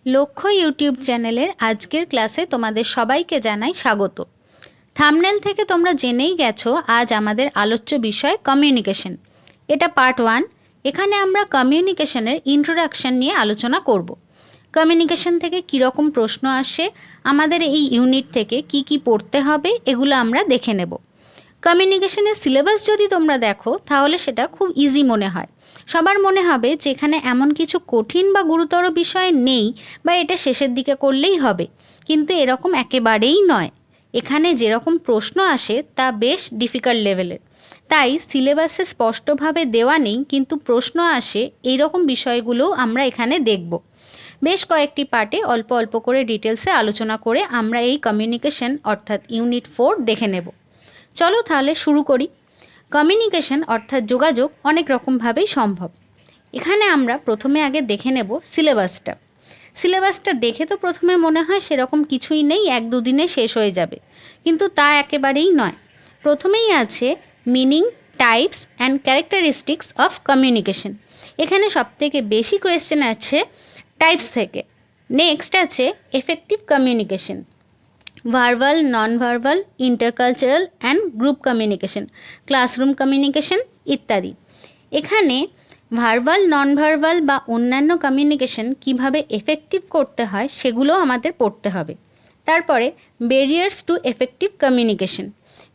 লক্ষ্য ইউটিউব চ্যানেলের আজকের ক্লাসে তোমাদের সবাইকে জানাই স্বাগত। থাম্বনেল থেকে তোমরা জেনেই গেছো আজ আমাদের আলোচ্য বিষয় কমিউনিকেশন। এটা পার্ট 1। এখানে আমরা কমিউনিকেশনের ইন্ট্রোডাকশন নিয়ে আলোচনা করব। কমিউনিকেশন থেকে কীরকম প্রশ্ন আসে, আমাদের এই ইউনিট থেকে কি কি পড়তে হবে, এগুলো আমরা দেখে নেব। কমিউনিকেশনের সিলেবাস যদি তোমরা দেখো তাহলে সেটা খুব ইজি মনে হয়। সবার মনে হবে যে এখানে এমন কিছু কঠিন বা গুরুতর বিষয় নেই বা এটা শেষের দিকে করলেই হবে, কিন্তু এরকম একেবারেই নয়। এখানে যেরকম প্রশ্ন আসে তা বেশ ডিফিকাল্ট লেভেলের। তাই সিলেবাসে স্পষ্টভাবে দেওয়া নেই, কিন্তু প্রশ্ন আসে এইরকম বিষয়গুলোও আমরা এখানে দেখব। বেশ কয়েকটি পার্টে অল্প অল্প করে ডিটেলসে আলোচনা করে আমরা এই কমিউনিকেশন অর্থাৎ ইউনিট 4 দেখে নেব। চলো তাহলে শুরু করি। কমিউনিকেশন অর্থাৎ যোগাযোগ অনেক রকমভাবেই সম্ভব। এখানে আমরা প্রথমে আগে দেখে নেব সিলেবাসটা দেখে তো প্রথমে মনে হয় সেরকম কিছুই নেই, 1-2 দিনে শেষ হয়ে যাবে, কিন্তু তা একেবারেই নয়। প্রথমেই আছে meaning, types and characteristics of communication. এখানে সবথেকে বেশি কোয়েশ্চেন আছে টাইপস থেকে। নেক্সট আছে effective communication, verbal, non verbal, intercultural and group communication, classroom communication ইত্যাদি। এখানে ভার্বাল, নন ভার্বাল বা অন্যান্য কমিউনিকেশন কিভাবে এফেক্টিভ করতে হয় সেগুলো আমাদের পড়তে হবে। তারপরে ব্যারিয়ার্স টু এফেক্টিভ কমিউনিকেশন,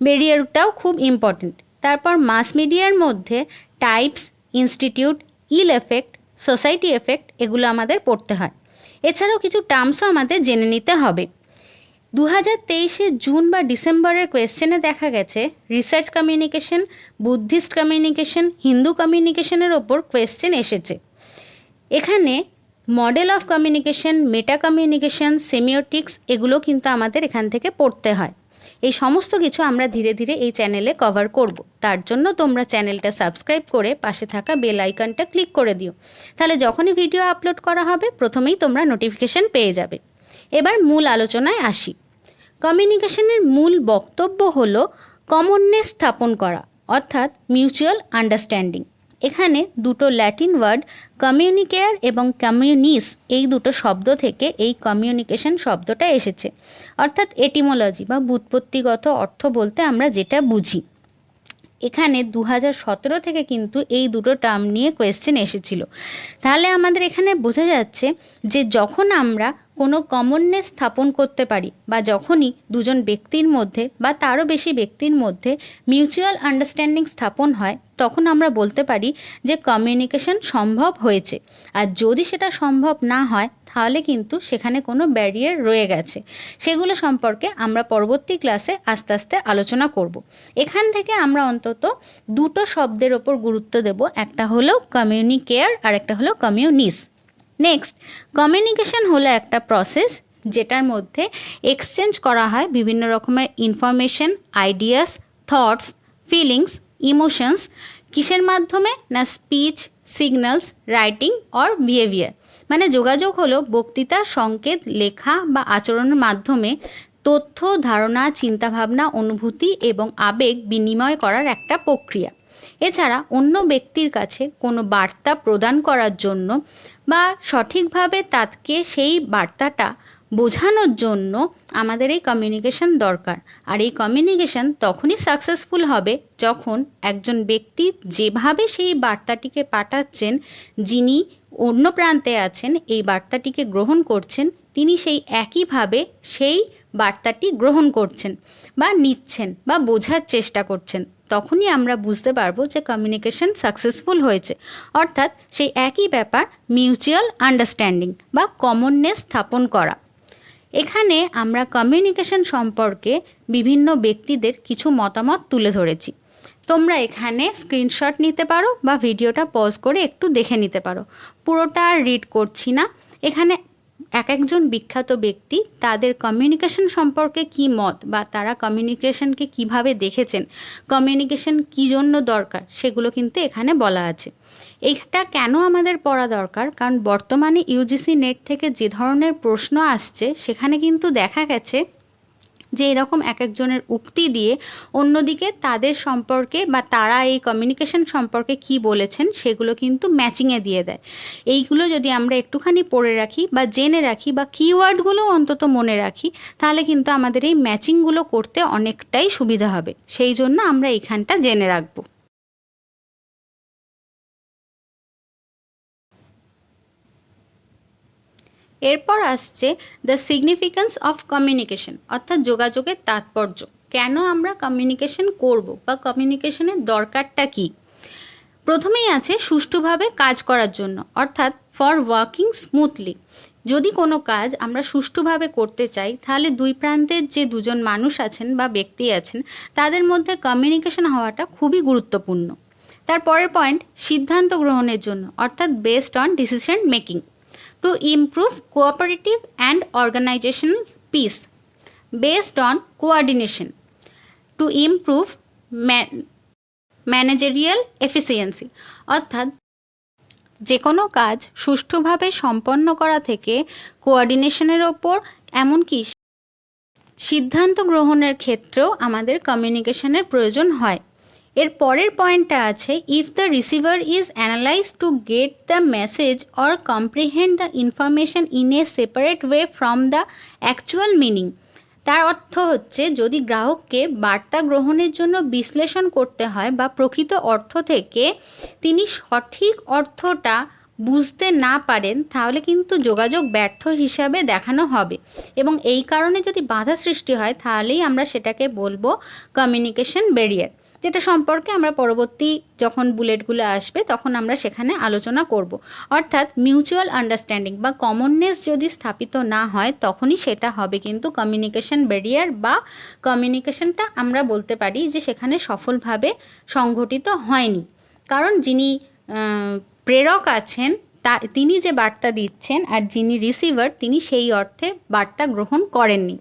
ব্যারিয়ারটাও খুব ইম্পর্টেন্ট। তারপর মাস মিডিয়ার মধ্যে টাইপস, ইনস্টিটিউট, ইল এফেক্ট, সোসাইটি এফেক্ট, এগুলো আমাদের পড়তে হয়। এছাড়াও কিছু টার্মসও আমাদের জেনে নিতে হবে। 2023 জুন বা ডিসেম্বরের কোয়েশ্চেনে দেখা গেছে research communication, Buddhist communication, Hindu কমিউনিকেশনের ওপর কোয়েশ্চেন এসেছে। এখানে model of communication, meta communication, semiotics, এগুলো কিন্তু আমাদের এখান থেকে পড়তে হয়। এই সমস্ত কিছু আমরা ধীরে ধীরে এই চ্যানেলে কভার করব। তার জন্য তোমরা চ্যানেলটা সাবস্ক্রাইব করে পাশে থাকা বেল আইকনটা ক্লিক করে দিও, তাহলে যখনই ভিডিও আপলোড করা হবে প্রথমেই তোমরা নোটিফিকেশন পেয়ে যাবে। এবার মূল আলোচনায় আসি। কমিউনিকেশনের মূল বক্তব্য হলো কমননেস স্থাপন করা, অর্থাৎ মিউচুয়াল আন্ডারস্ট্যান্ডিং। এখানে দুটো ল্যাটিন ওয়ার্ড কমিউনিকেয়ার এবং কমিউনিস, এই দুটো শব্দ থেকে এই কমিউনিকেশন শব্দটা এসেছে। অর্থাৎ এটিমোলজি বা ব্যুৎপত্তিগত অর্থ বলতে আমরা যেটা বুঝি। এখানে 2017 থেকে কিন্তু এই দুটো টার্ম নিয়ে কোয়েশ্চেন এসেছিল। তাহলে আমাদের এখানে বোঝা যাচ্ছে যে যখন আমরা কোনো কমননেস স্থাপন করতে পারি বা যখনই দুজন ব্যক্তির মধ্যে বা তারও বেশি ব্যক্তির মধ্যে মিউচুয়াল আন্ডারস্ট্যান্ডিং স্থাপন হয়, তখন আমরা বলতে পারি যে কমিউনিকেশন সম্ভব হয়েছে। আর যদি সেটা সম্ভব না হয় তাহলে কিন্তু সেখানে কোনো ব্যারিয়ার রয়ে গেছে। সেগুলো সম্পর্কে আমরা পরবর্তী ক্লাসে আস্তে আস্তে আলোচনা করব। এখান থেকে আমরা অন্তত দুটো শব্দের ওপর গুরুত্ব দেব, একটা হলো কমিউনিকেয়ার আর একটা হলো কমিউনিস। নেক্সট, কমিউনিকেশন হলো একটা প্রসেস যেটার মধ্যে এক্সচেঞ্জ করা হয় বিভিন্ন রকমের information, ideas, thoughts, feelings, emotions. কিসের মাধ্যমে? না speech, signals, writing or behaviour. মানে যোগাযোগ হলো বক্তৃতা, সংকেত, লেখা বা আচরণের মাধ্যমে তথ্য, ধারণা, চিন্তাভাবনা, অনুভূতি এবং আবেগ বিনিময় করার একটা প্রক্রিয়া। এছাড়া অন্য ব্যক্তির কাছে কোনো বার্তা প্রদান করার জন্য বা সঠিকভাবে তাকে সেই বার্তাটা বোঝানোর জন্য আমাদের এই কমিউনিকেশন দরকার। আর এই কমিউনিকেশন তখনই সাকসেসফুল হবে যখন একজন ব্যক্তি যেভাবে সেই বার্তাটিকে পাঠাচ্ছেন, যিনি অন্য প্রান্তে আছেন এই বার্তাটিকে গ্রহণ করছেন, তিনি সেই একইভাবে সেই বার্তাটি গ্রহণ করছেন বা নিচ্ছেন বা বোঝার চেষ্টা করছেন। তখনই আমরা বুঝতে পারবো যে কমিউনিকেশন সাকসেসফুল হয়েছে। অর্থাৎ সেই একই ব্যাপার মিউচুয়াল আন্ডারস্ট্যান্ডিং বা কমননেস স্থাপন করা। এখানে আমরা কমিউনিকেশন সম্পর্কে বিভিন্ন ব্যক্তিদের কিছু মতামত তুলে ধরেছি। তোমরা এখানে স্ক্রিনশট নিতে পারো বা ভিডিওটা পজ করে একটু দেখে নিতে পারো। পুরোটা আর রিড করছি না। এখানে এক একজন বিখ্যাত ব্যক্তি তাদের কমিউনিকেশন সম্পর্কে কী মত বা তারা কমিউনিকেশনকে কিভাবে দেখেছেন, কমিউনিকেশন কী জন্য দরকার, সেগুলো কিন্তু এখানে বলা আছে। এইটা কেন আমাদের পড়া দরকার? কারণ বর্তমানে ইউজিসি নেট থেকে যে ধরনের প্রশ্ন আসছে সেখানে কিন্তু দেখা গেছে যে এরকম এক একজনের উক্তি দিয়ে অন্যদিকে তাদের সম্পর্কে বা তারা এই কমিউনিকেশন সম্পর্কে কি বলেছেন সেগুলো কিন্তু ম্যাচিংয়ে দিয়ে দেয়। এইগুলো যদি আমরা একটুখানি পড়ে রাখি বা জেনে রাখি বা কিওয়ার্ডগুলো অন্তত মনে রাখি, তাহলে কিন্তু আমাদের এই ম্যাচিংগুলো করতে অনেকটাই সুবিধা হবে। সেই জন্য আমরা এইখানটা জেনে রাখবো। এরপর আসছে দ্য সিগনিফিক্যান্স অফ কমিউনিকেশন, অর্থাৎ যোগাযোগের তাৎপর্য। কেন আমরা কমিউনিকেশন করব বা কমিউনিকেশনের দরকারটা কী? প্রথমেই আছে সুষ্ঠুভাবে কাজ করার জন্য, অর্থাৎ ফর ওয়ার্কিং স্মুথলি। যদি কোনো কাজ আমরা সুষ্ঠুভাবে করতে চাই, তাহলে দুই প্রান্তের যে দুজন মানুষ আছেন বা ব্যক্তি আছেন তাদের মধ্যে কমিউনিকেশন হওয়াটা খুবই গুরুত্বপূর্ণ। তারপরের পয়েন্ট সিদ্ধান্ত গ্রহণের জন্য, অর্থাৎ based on decision making. To improve cooperative and organisational peace based on coordination. To improve managerial efficiency, অর্থাৎ যে কোনো কাজ সুষ্ঠুভাবে সম্পন্ন করা থেকে কোঅর্ডিনেশনের ওপর, এমনকি সিদ্ধান্ত গ্রহণের ক্ষেত্রেও আমাদের কমিউনিকেশনের প্রয়োজন হয়। এর পরের পয়েন্টটা আছে if the receiver is analyse to get the message or comprehend the information in a separate way from the actual meaning. তার অর্থ হচ্ছে যদি গ্রাহককে বার্তা গ্রহণের জন্য বিশ্লেষণ করতে হয় বা প্রকৃত অর্থ থেকে তিনি সঠিক অর্থটা বুঝতে না পারেন, তাহলে কিন্তু যোগাযোগ ব্যর্থ হিসাবে দেখানো হবে এবং এই কারণে যদি বাধা সৃষ্টি হয় তাহলেই আমরা সেটাকে বলবো কমিউনিকেশন ব্যারিয়ার, যেটা সম্পর্কে আমরা পরবর্তী যখন বুলেটগুলো আসবে তখন আমরা সেখানে আলোচনা করব। অর্থাৎ মিউচুয়াল আন্ডারস্ট্যান্ডিং বা কমননেস যদি স্থাপিত না হয় তখনই সেটা হবে কিন্তু কমিউনিকেশন ব্যারিয়ার, বা কমিউনিকেশনটা আমরা বলতে পারি যে সেখানে সফলভাবে সংঘটিত হয়নি। কারণ যিনি প্রেরক আছেন তিনি যে বার্তা দিচ্ছেন আর যিনি রিসিভার তিনি সেই অর্থে বার্তা গ্রহণ করেননি।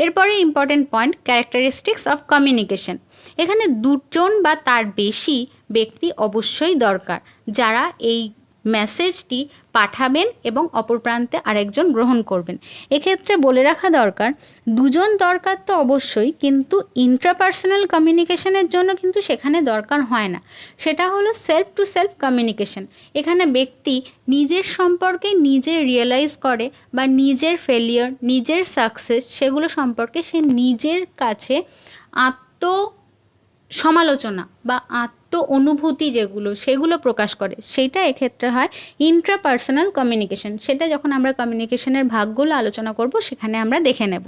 এরপরে important point characteristics of communication. এখানে দুজন বা তার বেশি ব্যক্তি অবশ্যই দরকার যারা এই মেসেজটি পাঠাবেন এবং অপর প্রান্তে আরেকজন গ্রহণ করবেন। এক্ষেত্রে বলে রাখা দরকার দুজন দরকার তো অবশ্যই, কিন্তু ইন্ট্রাপার্সোনাল কমিউনিকেশনের জন্য কিন্তু সেখানে দরকার হয় না। সেটা হলো সেলফ টু সেলফ কমিউনিকেশন। এখানে ব্যক্তি নিজের সম্পর্কে নিজে রিয়েলাইজ করে বা নিজের ফেলিয়ার, নিজের সাকসেস সেগুলো সম্পর্কে সে নিজের কাছে সমালোচনা বা অনুভূতি যেগুলো সেগুলো প্রকাশ করে, সেইটা এক্ষেত্রে হয় ইন্ট্রাপার্সোনাল কমিউনিকেশন। সেটা যখন আমরা কমিউনিকেশনের ভাগগুলো আলোচনা করব সেখানে আমরা দেখে নেব।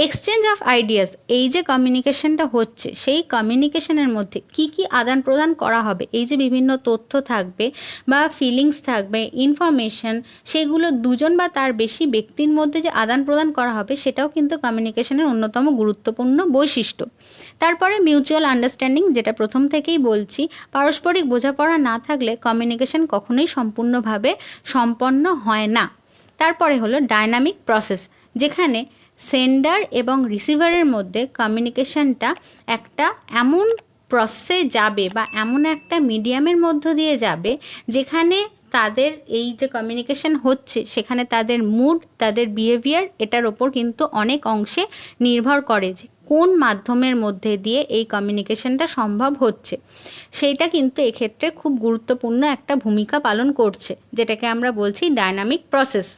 এক্সচেঞ্জ অফ আইডিয়াস, এই যে কমিউনিকেশনটা হচ্ছে সেই কমিউনিকেশনের মধ্যে কি কি আদান প্রদান করা হবে, এই যে বিভিন্ন তথ্য থাকবে বা ফিলিংস থাকবে, ইনফরমেশন, সেগুলো দুজন বা তার বেশি ব্যক্তির মধ্যে যে আদান প্রদান করা হবে সেটাও কিন্তু কমিউনিকেশনের অন্যতম গুরুত্বপূর্ণ বৈশিষ্ট্য। তারপরে মিউচুয়াল আন্ডারস্ট্যান্ডিং, যেটা প্রথম থেকেই বলছি, পারস্পরিক বোঝাপড়া না থাকলে কমিউনিকেশন কখনোই সম্পূর্ণভাবে সম্পন্ন হয় না। তারপরে হলো ডায়নামিক প্রসেস, যেখানে সেন্ডার এবং রিসিভারের মধ্যে কমিউনিকেশনটা একটা এমন প্রসেসে যাবে বা এমন একটা মিডিয়ামের মধ্য দিয়ে যাবে যেখানে তাদের এই যে কমিউনিকেশন হচ্ছে সেখানে তাদের মুড, তাদের বিহেভিয়ার, এটার ওপর কিন্তু অনেক অংশে নির্ভর করে যে কোন মাধ্যমের মধ্যে দিয়ে এই কমিউনিকেশনটা সম্ভব হচ্ছে। সেইটা কিন্তু এক্ষেত্রে খুব গুরুত্বপূর্ণ একটা ভূমিকা পালন করছে, যেটাকে আমরা বলছি ডায়নামিক প্রসেস।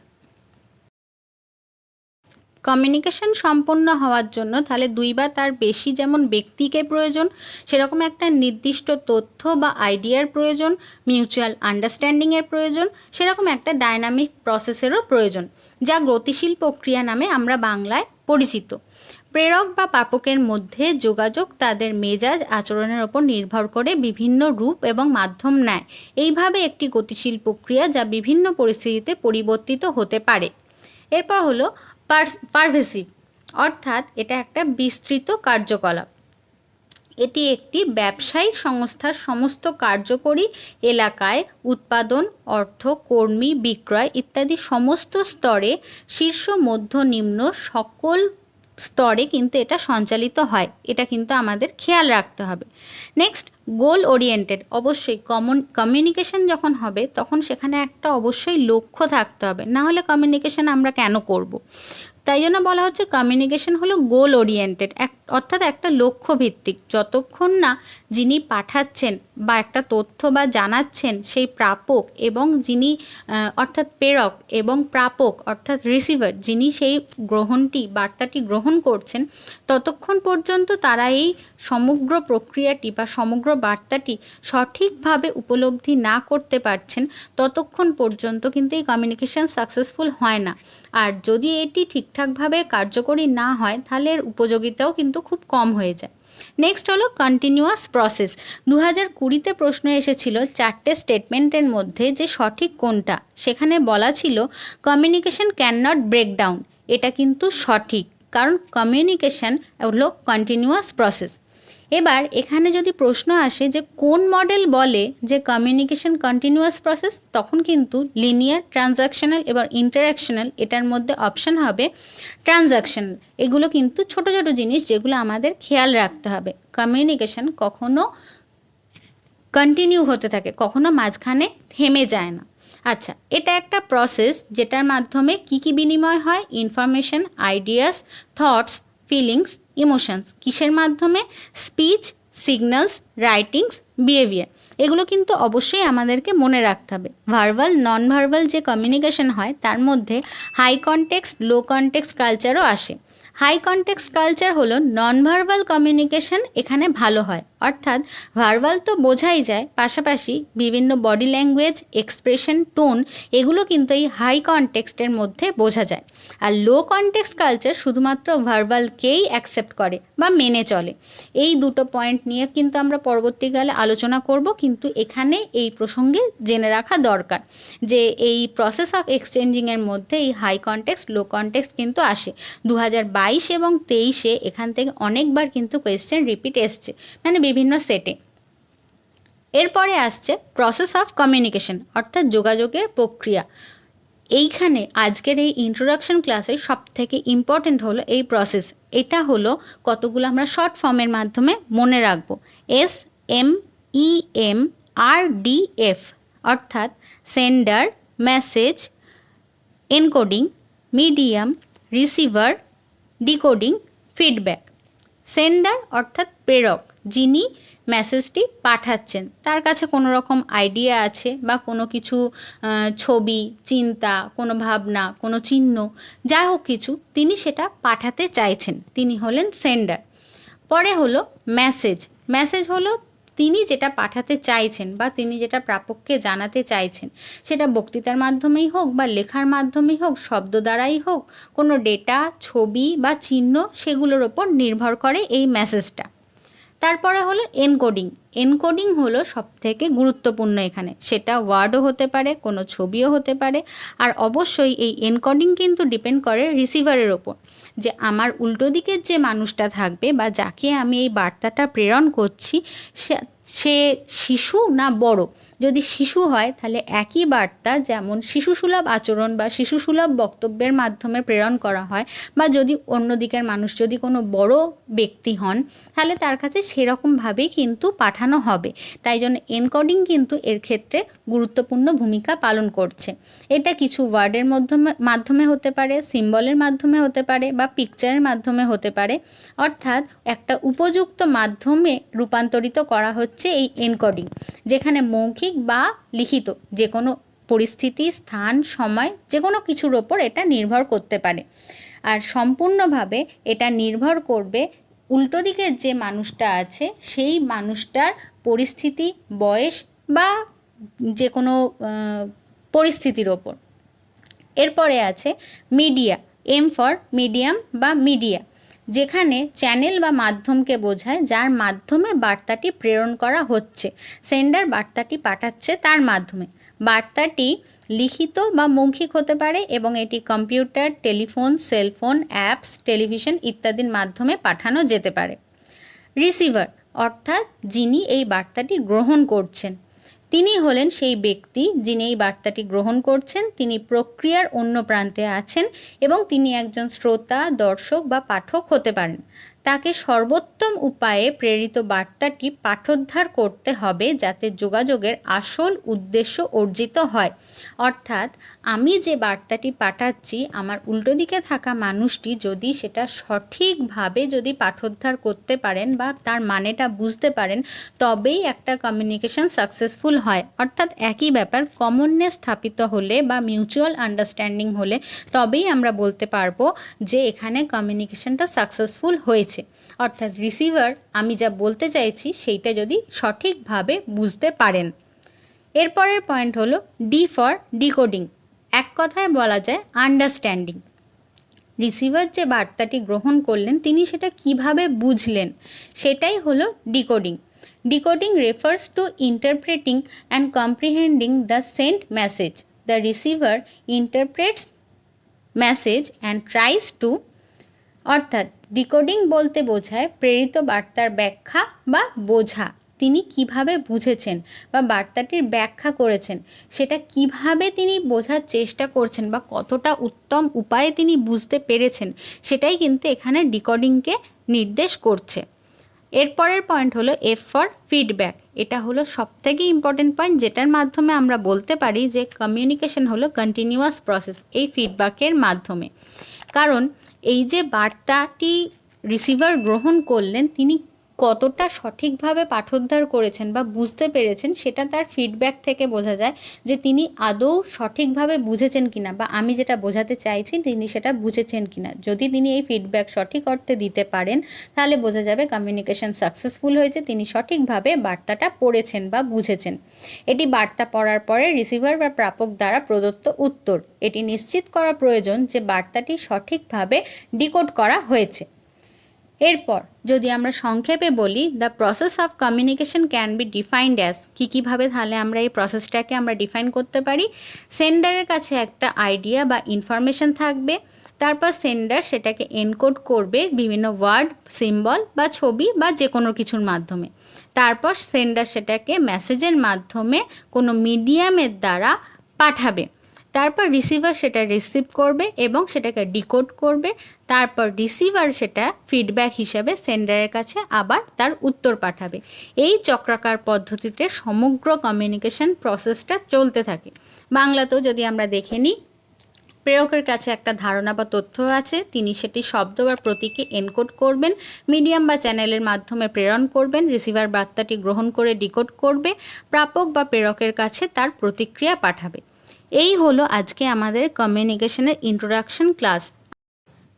কমিউনিকেশন সম্পন্ন হওয়ার জন্য তাহলে দুই বা তার বেশি যেমন ব্যক্তিকে প্রয়োজন, সেরকম একটা নির্দিষ্ট তথ্য বা আইডিয়ার প্রয়োজন, মিউচুয়াল আন্ডারস্ট্যান্ডিংয়ের প্রয়োজন, সেরকম একটা ডায়নামিক প্রসেসেরও প্রয়োজন, যা গতিশীল প্রক্রিয়া নামে আমরা বাংলায় পরিচিত। প্রেরক বা প্রাপকের মধ্যে যোগাযোগ তাদের মেজাজ আচরণের ওপর নির্ভর করে বিভিন্ন রূপ এবং মাধ্যম নেয়। এইভাবে একটি গতিশীল প্রক্রিয়া যা বিভিন্ন পরিস্থিতিতে পরিবর্তিত হতে পারে। এরপর হলো পারভেসিভ, অর্থাৎ এটা একটা বিস্তৃত কার্যকলাপ। এটি একটি ব্যবসায়িক সংস্থার সমস্ত কার্যকরী এলাকায় উৎপাদন, অর্থ, কর্মী, বিক্রয় ইত্যাদি সমস্ত স্তরে, শীর্ষ, মধ্য, নিম্ন সকল স্তরে কিন্তু এটা সঞ্চালিত হয়। এটা কিন্তু আমাদের খেয়াল রাখতে হবে। নেক্সট গোল ওরিয়েন্টেড, অবশ্যই কমিউনিকেশন যখন হবে তখন সেখানে একটা অবশ্যই লক্ষ্য থাকতে হবে, না হলে কমিউনিকেশন আমরা কেন করব। তাই জন্য বলা হচ্ছে কমিউনিকেশন হলো গোল ওরিয়েন্টেড, অর্থাৎ একটা লক্ষ্য ভিত্তিক। যতক্ষণ না যিনি পাঠাচ্ছেন বা একটা তথ্য বা জানাচ্ছেন সেই প্রাপক এবং যিনি অর্থাৎ প্রেরক এবং প্রাপক অর্থাৎ রিসিভার যিনি সেই বার্তাটি গ্রহণ করছেন, ততক্ষণ পর্যন্ত তারা এই সমগ্র প্রক্রিয়াটি বা সমগ্র বার্তাটি সঠিকভাবে উপলব্ধি না করতে পারছেন, ততক্ষণ পর্যন্ত কিন্তু এই কমিউনিকেশন সাকসেসফুল হয় না। আর যদি এটি ঠিকঠাকভাবে কার্যকরী না হয় তাহলে এর উপযোগিতাও কিন্তু খুব কম হয়ে যায়। নেক্সট হলো কন্টিনিউয়াস প্রসেস। 2020-তে প্রশ্ন এসেছিল 4টে স্টেটমেন্টের মধ্যে যে সঠিক কোনটা, সেখানে বলা ছিল communication can not break down. এটা কিন্তু সঠিক, কারণ কমিউনিকেশন হলো কন্টিনিউয়াস প্রসেস। এবার এখানে যদি প্রশ্ন আসে যে কোন মডেল বলে যে কমিউনিকেশন কন্টিনিউয়াস প্রসেস, তখন কিন্তু লিনিয়ার, ট্রানজাকশনাল এবার ইন্টারাকশনাল, এটার মধ্যে অপশান হবে ট্রানজাকশনাল। এগুলো কিন্তু ছোট ছোট জিনিস যেগুলো আমাদের খেয়াল রাখতে হবে। কমিউনিকেশন কখনো কন্টিনিউ হতে থাকে, কখনো মাঝখানে থেমে যায় না। আচ্ছা, এটা একটা প্রসেস যেটার মাধ্যমে কি কি বিনিময় হয়? Information, ideas, thoughts, feelings, emotions. কিসের মাধ্যমে? Speech, signals, writings, behaviour. এগুলো কিন্তু অবশ্যই আমাদেরকে মনে রাখতে হবে। ভার্বাল, নন ভার্বাল যে কমিউনিকেশন হয় তার মধ্যে হাই কনটেক্সট, লো কনটেক্সট কালচারও আসে। হাই কনটেক্সট কালচার হলো নন ভার্বাল কমিউনিকেশন এখানে ভালো হয়, অর্থাৎ ভার্বাল তো বোঝাই যায়, পাশাপাশি বিভিন্ন বডি ল্যাঙ্গুয়েজ, এক্সপ্রেশন, টোন এগুলো কিন্তু এই হাই কনটেক্সটের মধ্যে বোঝা যায়। আর লো কনটেক্সট কালচার শুধুমাত্র ভার্বালকেই অ্যাকসেপ্ট করে বা মেনে চলে। এই দুটো পয়েন্ট নিয়ে কিন্তু আমরা পরবর্তীকালে আলোচনা করব, কিন্তু এখানে এই প্রসঙ্গে জেনে রাখা দরকার যে এই প্রসেস অফ এক্সচেঞ্জিংয়ের মধ্যে এই হাই কনটেক্সট, লো কনটেক্সট কিন্তু আসে। 2022 এবং 2023-এ এখান থেকে অনেকবার কিন্তু কোয়েশ্চেন রিপিট এসছে, মানে বিভিন্ন সেটে। এরপরে আসছে প্রসেস অফ কমিউনিকেশন, অর্থাৎ যোগাযোগের প্রক্রিয়া। এইখানে আজকের এই ইন্ট্রোডাকশন ক্লাসে সবথেকে ইম্পর্টেন্ট হলো এই প্রসেস। এটা হলো কতগুলো আমরা শর্ট ফর্মের মাধ্যমে মনে রাখবো। SMEMRDF, অর্থাৎ sender, message, encoding, medium, receiver, decoding, feedback. Sender অর্থাৎ প্রেরক, যিনি মেসেজটি পাঠাচ্ছেন, তার কাছে কোনো রকম আইডিয়া আছে বা কোনো কিছু ছবি, চিন্তা, কোনো ভাবনা, কোনো চিহ্ন, যাই হোক কিছু, তিনি সেটা পাঠাতে চাইছেন, তিনি হলেন সেন্ডার। পরে হলো মেসেজ। মেসেজ হলো তিনি যেটা পাঠাতে চাইছেন বা তিনি যেটা প্রাপককে জানাতে চাইছেন, সেটা বক্তৃতার মাধ্যমেই হোক বা লেখার মাধ্যমেই হোক, শব্দ দ্বারাই হোক, কোনো ডেটা, ছবি বা চিহ্ন, সেগুলোর ওপর নির্ভর করে এই মেসেজটা। তারপরে হলো এনকোডিং। এনকোডিং হলো সবথেকে গুরুত্বপূর্ণ এখানে, সেটা ওয়ার্ডও হতে পারে, কোনো ছবিও হতে পারে। আর অবশ্যই এই এনকোডিং কিন্তু ডিপেন্ড করে রিসিভারের ওপর, যে আমার উল্টো দিকের যে মানুষটা থাকবে বা যাকে আমি এই বার্তাটা প্রেরণ করছি সে শিশু না বড়। যদি শিশু হয় তাহলে একই বার্তা যেমন শিশুসুলভ আচরণ বা শিশুসুলভ বক্তব্যের মাধ্যমে প্রেরণ করা হয়, বা যদি অন্য দিকের মানুষ যদি কোনো বড় ব্যক্তি হন তাহলে তার কাছে সেরকমভাবেই কিন্তু পাঠানো হবে। তাই জন্য এনকোডিং কিন্তু এর ক্ষেত্রে গুরুত্বপূর্ণ ভূমিকা পালন করছে। এটা কিছু ওয়ার্ডের মাধ্যমে হতে পারে, সিম্বলের মাধ্যমে হতে পারে বা পিকচারের মাধ্যমে হতে পারে, অর্থাৎ একটা উপযুক্ত মাধ্যমে রূপান্তরিত করা হচ্ছে এই এনকোডিং, যেখানে মৌখিক বা লিখিত যে কোনো পরিস্থিতি, স্থান, সময়, যে কোনো কিছুর ওপর এটা নির্ভর করতে পারে। আর সম্পূর্ণভাবে এটা নির্ভর করবে উল্টো দিকের যে মানুষটা আছে সেই মানুষটার পরিস্থিতি, বয়স বা যে কোনো পরিস্থিতির ওপর। এরপরে আছে মিডিয়া। এম ফর মিডিয়াম বা মিডিয়া, যেখানে চ্যানেল বা মাধ্যমকে বোঝায় যার মাধ্যমে বার্তাটি প্রেরণ করা হচ্ছে। সেন্ডার বার্তাটি পাঠাচ্ছে তার মাধ্যমে। বার্তাটি লিখিত বা মৌখিক হতে পারে এবং এটি computer, telephone, cellphone, apps, television ইত্যাদির মাধ্যমে পাঠানো যেতে পারে। রিসিভার অর্থাৎ যিনি এই বার্তাটি গ্রহণ করছেন, তিনি হলেন সেই ব্যক্তি যিনি এই বার্তাটি গ্রহণ করছেন, তিনি প্রক্রিয়ার অন্য প্রান্তে আছেন এবং তিনি একজন শ্রোতা, দর্শক বা পাঠক হতে পারেন। তাকে সর্বোত্তম উপায়ে প্রেরিত বার্তাটি পাঠোদ্ধার করতে হবে যাতে যোগাযোগের আসল উদ্দেশ্য অর্জিত হয়। অর্থাৎ আমি যে বার্তাটি পাঠাচ্ছি আমার উল্টো দিকে থাকা মানুষটি যদি সেটা সঠিকভাবে যদি পাঠোদ্ধার করতে পারেন বা তার মানেটা বুঝতে পারেন, তবেই একটা কমিউনিকেশন সাকসেসফুল হয়। অর্থাৎ একই ব্যাপার, কমননেস স্থাপিত হলে বা মিউচুয়াল আন্ডারস্ট্যান্ডিং হলে তবেই আমরা বলতে পারবো যে এখানে কমিউনিকেশনটা সাকসেসফুল হয়েছে। অর্থাৎ রিসিভার আমি যা বলতে চাইছি সেইটা যদি সঠিকভাবে বুঝতে পারেন। এরপরের পয়েন্ট হলো ডি ফর ডিকোডিং। এক কথায় বলা যায় আন্ডারস্ট্যান্ডিং। রিসিভার যে বার্তাটি গ্রহণ করলেন তিনি সেটা কিভাবে বুঝলেন সেটাই হলো decoding. Decoding refers to interpreting and comprehending the sent message. The receiver interprets message and tries to, অর্থাৎ ডিকোডিং বলতে বোঝায় প্রেরিত বার্তার ব্যাখ্যা বা বোঝা। তিনি কিভাবে বুঝেছেন বা বার্তাটির ব্যাখ্যা করেছেন সেটা কিভাবে তিনি বোঝার চেষ্টা করছেন বা কতটা উত্তম উপায়ে তিনি বুঝতে পেরেছেন সেটাই কিন্তু এখানে ডিকোডিংকে নির্দেশ করছে। এরপরের পয়েন্ট হলো এফ ফর ফিডব্যাক। এটা হলো সবথেকে ইম্পর্টেন্ট পয়েন্ট, যেটার মাধ্যমে আমরা বলতে পারি যে কমিউনিকেশন হলো কন্টিনিউয়াস প্রসেস এই ফিডব্যাকের মাধ্যমে। কারণ এই যে বার্তাটি রিসিভার গ্রহণ করলেন তিনি কতটা সঠিকভাবে পাঠোদ্ধার করেছেন বা বুঝতে পেরেছেন সেটা তার ফিডব্যাক থেকে বোঝা যায় যে তিনি আদৌ সঠিকভাবে বুঝেছেন কিনা বা আমি যেটা বোঝাতে চাইছি তিনি সেটা বুঝেছেন কিনা। যদি তিনি এই ফিডব্যাক সঠিক অর্থে দিতে পারেন তাহলে বোঝা যাবে কমিউনিকেশন সাকসেসফুল হয়েছে, তিনি সঠিকভাবে বার্তাটা পড়েছেন বা বুঝেছেন। এটি বার্তা পড়ার পরে রিসিভার বা প্রাপক দ্বারা প্রদত্ত উত্তর। এটি নিশ্চিত করা প্রয়োজন যে বার্তাটি সঠিকভাবে ডিকোড করা হয়েছে। এরপর যদি আমরা সংক্ষেপে বলি, the process of communication can be defined as, কীভাবে তাহলে আমরা এই প্রসেসটাকে আমরা ডিফাইন করতে পারি। সেন্ডারের কাছে একটা আইডিয়া বা ইনফরমেশন থাকবে, তারপর সেন্ডার সেটাকে এনকোড করবে বিভিন্ন ওয়ার্ড, সিম্বল বা ছবি বা যে কোনো কিছুর মাধ্যমে। তারপর সেন্ডার সেটাকে মেসেজের মাধ্যমে কোনো মিডিয়ামের দ্বারা পাঠাবে। তারপর রিসিভার সেটা রিসিভ করবে এবং সেটাকে ডিকোড করবে। তারপর রিসিভার সেটা ফিডব্যাক হিসাবে সেন্ডারের কাছে আবার তার উত্তর পাঠাবে। এই চক্রাকার পদ্ধতিতে সমগ্র কমিউনিকেশন প্রসেসটা চলতে থাকে। বাংলাতেও যদি আমরা দেখে নিই, প্রেরকের কাছে একটা ধারণা বা তথ্য আছে, তিনি সেটি শব্দ বা প্রতীকে এনকোড করবেন, মিডিয়াম বা চ্যানেলের মাধ্যমে প্রেরণ করবেন, রিসিভার বার্তাটি গ্রহণ করে ডিকোড করবে, প্রাপক বা প্রেরকের কাছে তার প্রতিক্রিয়া পাঠাবে। এই হলো আজকে আমাদের কমিউনিকেশনের ইন্ট্রোডাকশন ক্লাস।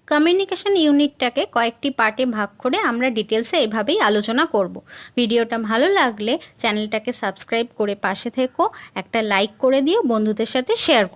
কমিউনিকেশন ইউনিটটাকে কয়েকটি পার্টে ভাগ করে আমরা ডিটেলসে এভাবেই আলোচনা করব। ভিডিওটা ভালো লাগলে চ্যানেলটাকে সাবস্ক্রাইব করে পাশে থেকো, একটা লাইক করে দিও, বন্ধুদের সাথে শেয়ার করো।